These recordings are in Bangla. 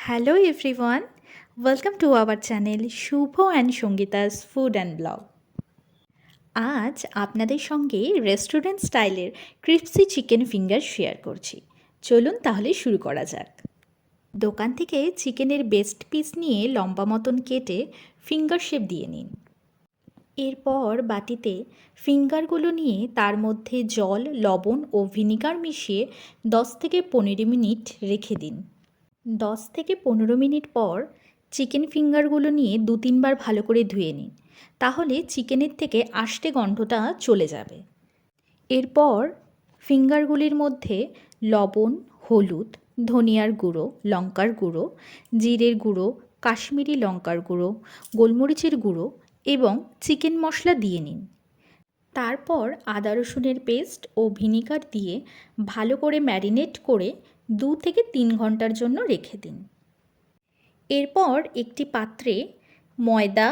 Hello everyone, welcome to our channel Shubho and Songita's Food and Blog. আজ আপনাদের সঙ্গে রেস্টুরেন্ট স্টাইলের ক্রিপসি চিকেন ফিঙ্গার শেয়ার করছি। চলুন তাহলে শুরু করা যাক। দোকান থেকে চিকেনের বেস্ট পিস নিয়ে লম্বা মতন কেটে ফিঙ্গার শেপ দিয়ে নিন। এরপর বাটিতে ফিঙ্গারগুলো নিয়ে তার মধ্যে জল, লবণ ও ভিনিগার মিশিয়ে 10 থেকে 15 মিনিট রেখে দিন। 10 থেকে 15 মিনিট পর চিকেন ফিঙ্গারগুলো নিয়ে 2-3 বার ভালো করে ধুয়ে নিন, তাহলে চিকেনের থেকে আষ্টে গন্ধটা চলে যাবে। এরপর ফিঙ্গারগুলির মধ্যে লবণ, হলুদ, ধনিয়ার গুঁড়ো, লঙ্কার গুঁড়ো, জিরের গুঁড়ো, কাশ্মীরি লঙ্কার গুঁড়ো, গোলমরিচের গুঁড়ো এবং চিকেন মশলা দিয়ে নিন। তারপর আদা রসুনের পেস্ট ও ভিনিগার দিয়ে ভালো করে ম্যারিনেট করে 2 থেকে 3 ঘন্টার জন্য রেখে দিন। এরপর একটি পাত্রে ময়দা,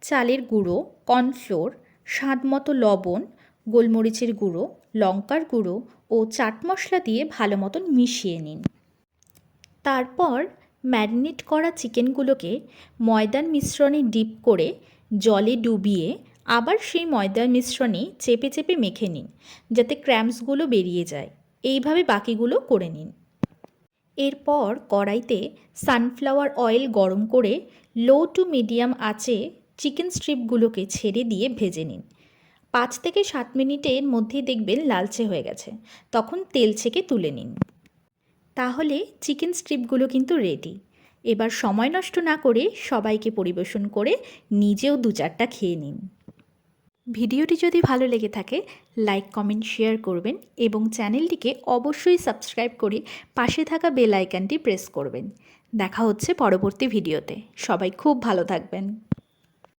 চালের গুঁড়ো, কর্নফ্লোর, স্বাদমতো লবণ, গোলমরিচের গুঁড়ো, লঙ্কার গুঁড়ো ও চাট মশলা দিয়ে ভালো মতন মিশিয়ে নিন। তারপর ম্যারিনেট করা চিকেনগুলোকে ময়দার মিশ্রণে ডিপ করে জলে ডুবিয়ে আবার সেই ময়দার মিশ্রণে চেপে চেপে মেখে নিন, যাতে ক্র্যাম্পসগুলো বেরিয়ে যায়। এইভাবে বাকিগুলো করে নিন। এরপর কড়াইতে সানফ্লাওয়ার অয়েল গরম করে লো টু মিডিয়াম আঁচে চিকেন স্ট্রিপগুলোকে ছেড়ে দিয়ে ভেজে নিন। 5 থেকে 7 মিনিটের মধ্যেই দেখবেন লালচে হয়ে গেছে, তখন তেল ছেঁকে তুলে নিন। তাহলে চিকেন স্ট্রিপগুলো কিন্তু রেডি। এবার সময় নষ্ট না করে সবাইকে পরিবেশন করে নিজেও 2-4টা খেয়ে নিন। ভিডিওটি যদি ভালো লেগে থাকে লাইক, কমেন্ট, শেয়ার করবেন এবং চ্যানেলটিকে অবশ্যই সাবস্ক্রাইব করে পাশে থাকা বেল আইকনটি প্রেস করবেন। দেখা হচ্ছে পরবর্তী ভিডিওতে। সবাই খুব ভালো থাকবেন।